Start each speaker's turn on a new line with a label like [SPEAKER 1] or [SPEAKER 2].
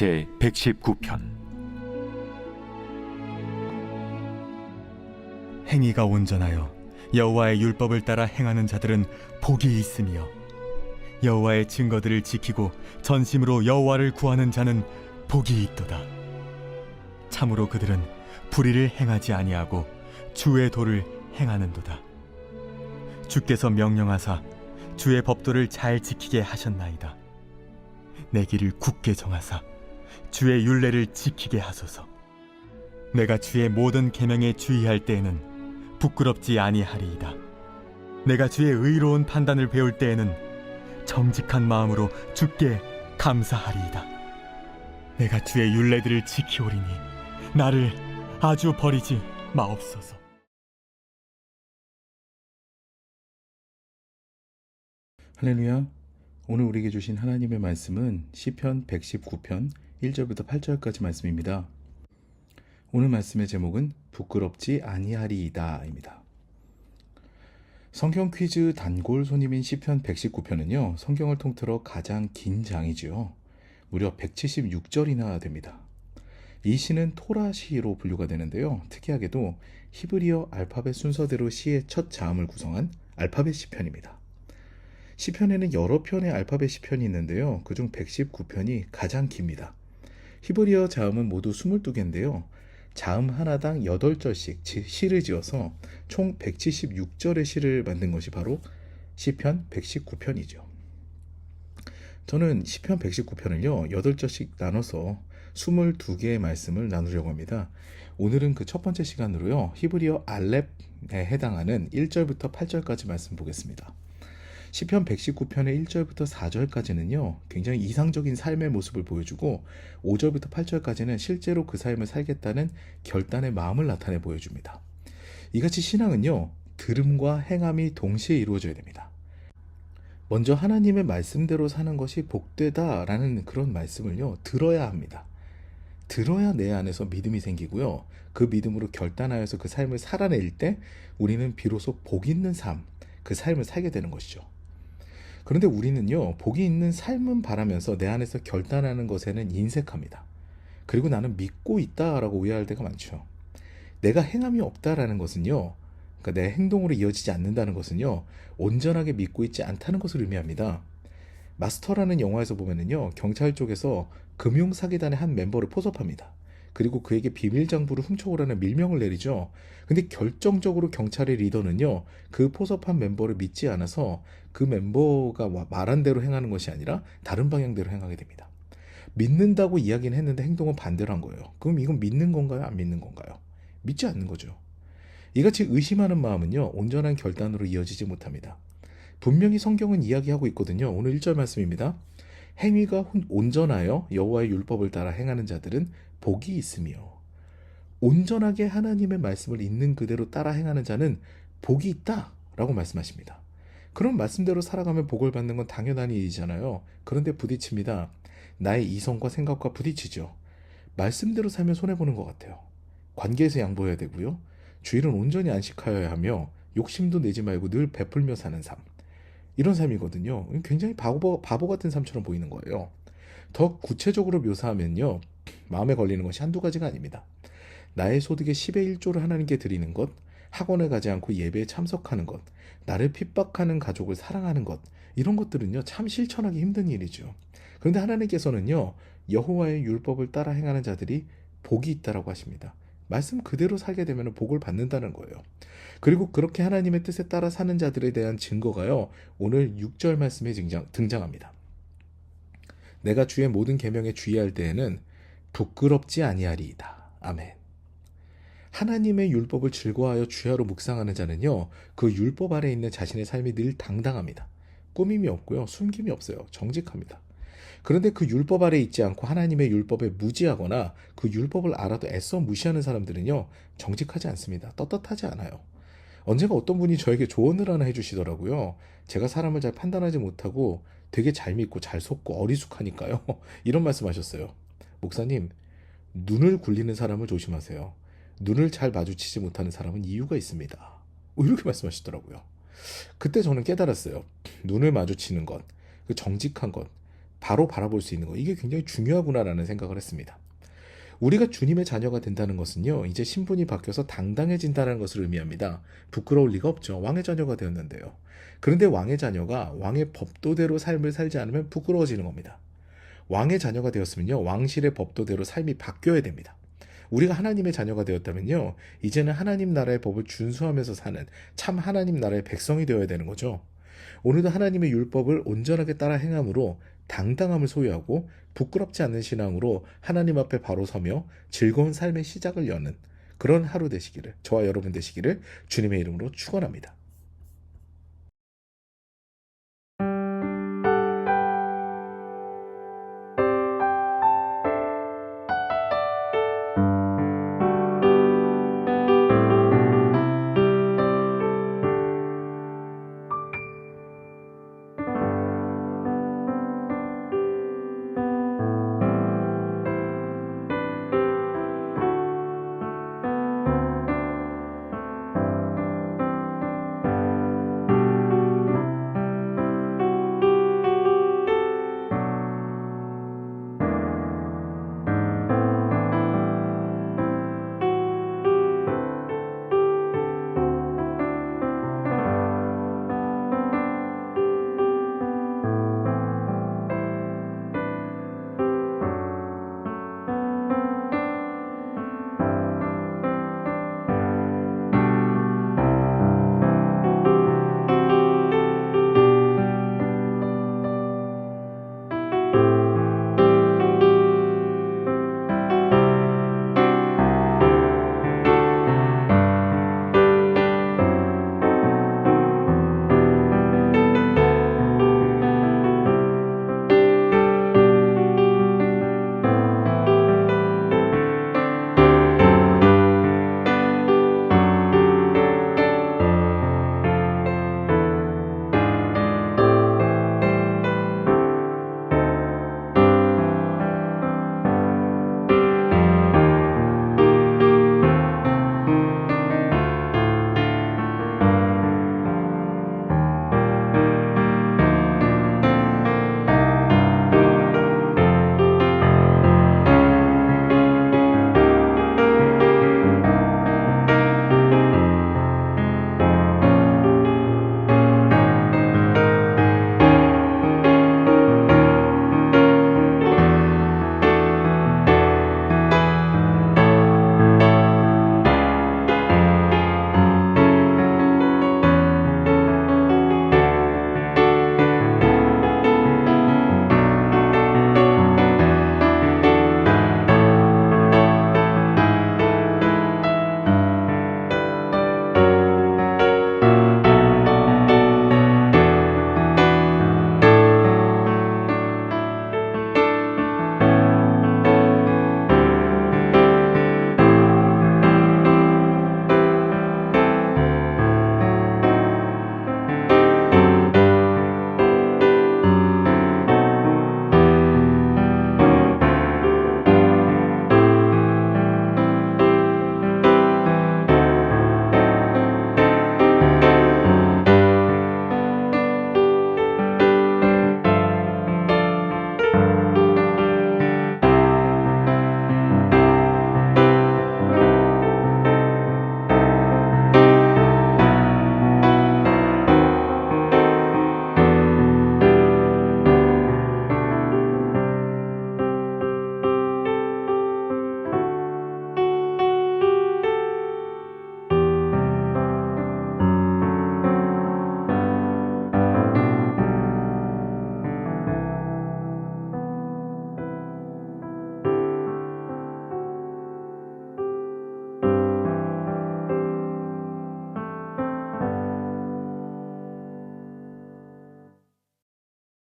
[SPEAKER 1] 제 119편.
[SPEAKER 2] 행위가 온전하여 여호와의 율법을 따라 행하는 자들은 복이 있으며, 여호와의 증거들을 지키고 전심으로 여호와를 구하는 자는 복이 있도다. 참으로 그들은 불의를 행하지 아니하고 주의 도를 행하는도다. 주께서 명령하사 주의 법도를 잘 지키게 하셨나이다. 내 길을 굳게 정하사 주의 율례를 지키게 하소서. 내가 주의 모든 계명에 주의할 때에는 부끄럽지 아니하리이다. 내가 주의 의로운 판단을 배울 때에는 정직한 마음으로 주께 감사하리이다. 내가 주의 율례들을 지키오리니 나를 아주 버리지 마옵소서.
[SPEAKER 3] 할렐루야. 오늘 우리에게 주신 하나님의 말씀은 시편 119편 1절부터 8절까지 말씀입니다. 오늘 말씀의 제목은 부끄럽지 아니하리이다 입니다. 성경 퀴즈 단골 손님인 시편 119편은요, 성경을 통틀어 가장 긴 장이지요. 무려 176절이나 됩니다. 이 시는 토라 시로 분류가 되는데요, 특이하게도 히브리어 알파벳 순서대로 시의 첫 자음을 구성한 알파벳 시편입니다. 시편에는 여러 편의 알파벳 시편이 있는데요, 그중 119편이 가장 깁니다. 히브리어 자음은 모두 22개인데요, 자음 하나당 8절씩 시를 지어서 총 176절의 시를 만든 것이 바로 시편 119편이죠. 저는 시편 119편을요 8절씩 나눠서 22개의 말씀을 나누려고 합니다. 오늘은 그 첫 번째 시간으로요, 히브리어 알렙에 해당하는 1절부터 8절까지 말씀 보겠습니다. 시편 119편의 1절부터 4절까지는요, 굉장히 이상적인 삶의 모습을 보여주고 5절부터 8절까지는 실제로 그 삶을 살겠다는 결단의 마음을 나타내 보여줍니다. 이같이 신앙은요, 들음과 행함이 동시에 이루어져야 됩니다. 먼저 하나님의 말씀대로 사는 것이 복되다라는 그런 말씀을요, 들어야 합니다. 들어야 내 안에서 믿음이 생기고요, 그 믿음으로 결단하여서 그 삶을 살아낼 때 우리는 비로소 복 있는 삶, 그 삶을 살게 되는 것이죠. 그런데 우리는요, 복이 있는 삶은 바라면서 내 안에서 결단하는 것에는 인색합니다. 그리고 나는 믿고 있다라고 오해할 때가 많죠. 내가 행함이 없다라는 것은요, 그러니까 내 행동으로 이어지지 않는다는 것은요, 온전하게 믿고 있지 않다는 것을 의미합니다. 마스터라는 영화에서 보면은요, 경찰 쪽에서 금융사기단의 한 멤버를 포섭합니다. 그리고 그에게 비밀장부를 훔쳐오라는 밀명을 내리죠. 근데 결정적으로 경찰의 리더는요, 그 포섭한 멤버를 믿지 않아서 그 멤버가 말한 대로 행하는 것이 아니라 다른 방향대로 행하게 됩니다. 믿는다고 이야기는 했는데 행동은 반대로 한 거예요. 그럼 이건 믿는 건가요? 안 믿는 건가요? 믿지 않는 거죠. 이같이 의심하는 마음은요, 온전한 결단으로 이어지지 못합니다. 분명히 성경은 이야기하고 있거든요. 오늘 1절 말씀입니다. 행위가 온전하여 여호와의 율법을 따라 행하는 자들은 복이 있으며, 온전하게 하나님의 말씀을 있는 그대로 따라 행하는 자는 복이 있다 라고 말씀하십니다. 그런 말씀대로 살아가면 복을 받는 건 당연한 일이잖아요. 그런데 부딪힙니다. 나의 이성과 생각과 부딪히죠. 말씀대로 살면 손해보는 것 같아요. 관계에서 양보해야 되고요, 주일은 온전히 안식하여야 하며 욕심도 내지 말고 늘 베풀며 사는 삶, 이런 삶이거든요. 굉장히 바보 같은 삶처럼 보이는 거예요. 더 구체적으로 묘사하면요, 마음에 걸리는 것이 한두 가지가 아닙니다. 나의 소득의 10의 1조를 하나님께 드리는 것, 학원에 가지 않고 예배에 참석하는 것, 나를 핍박하는 가족을 사랑하는 것, 이런 것들은요, 참 실천하기 힘든 일이죠. 그런데 하나님께서는요, 여호와의 율법을 따라 행하는 자들이 복이 있다라고 하십니다. 말씀 그대로 살게 되면 복을 받는다는 거예요. 그리고 그렇게 하나님의 뜻에 따라 사는 자들에 대한 증거가요, 오늘 6절 말씀에 등장합니다. 내가 주의 모든 계명에 주의할 때에는 부끄럽지 아니하리이다. 아멘. 하나님의 율법을 즐거워하여 주야로 묵상하는 자는요, 그 율법 아래 있는 자신의 삶이 늘 당당합니다. 꾸밈이 없고요, 숨김이 없어요. 정직합니다. 그런데 그 율법 아래 있지 않고 하나님의 율법에 무지하거나 그 율법을 알아도 애써 무시하는 사람들은요, 정직하지 않습니다. 떳떳하지 않아요. 언젠가 어떤 분이 저에게 조언을 하나 해주시더라고요. 제가 사람을 잘 판단하지 못하고 되게 잘 믿고 잘 속고 어리숙하니까요. 이런 말씀하셨어요. 목사님, 눈을 굴리는 사람을 조심하세요. 눈을 잘 마주치지 못하는 사람은 이유가 있습니다. 이렇게 말씀하시더라고요. 그때 저는 깨달았어요. 눈을 마주치는 것, 그 정직한 것, 바로 바라볼 수 있는 거, 이게 굉장히 중요하구나라는 생각을 했습니다. 우리가 주님의 자녀가 된다는 것은요, 이제 신분이 바뀌어서 당당해진다는 것을 의미합니다. 부끄러울 리가 없죠. 왕의 자녀가 되었는데요. 그런데 왕의 자녀가 왕의 법도대로 삶을 살지 않으면 부끄러워지는 겁니다. 왕의 자녀가 되었으면요, 왕실의 법도대로 삶이 바뀌어야 됩니다. 우리가 하나님의 자녀가 되었다면요, 이제는 하나님 나라의 법을 준수하면서 사는 참 하나님 나라의 백성이 되어야 되는 거죠. 오늘도 하나님의 율법을 온전하게 따라 행함으로 당당함을 소유하고 부끄럽지 않는 신앙으로 하나님 앞에 바로 서며 즐거운 삶의 시작을 여는 그런 하루 되시기를, 저와 여러분 되시기를 주님의 이름으로 축원합니다.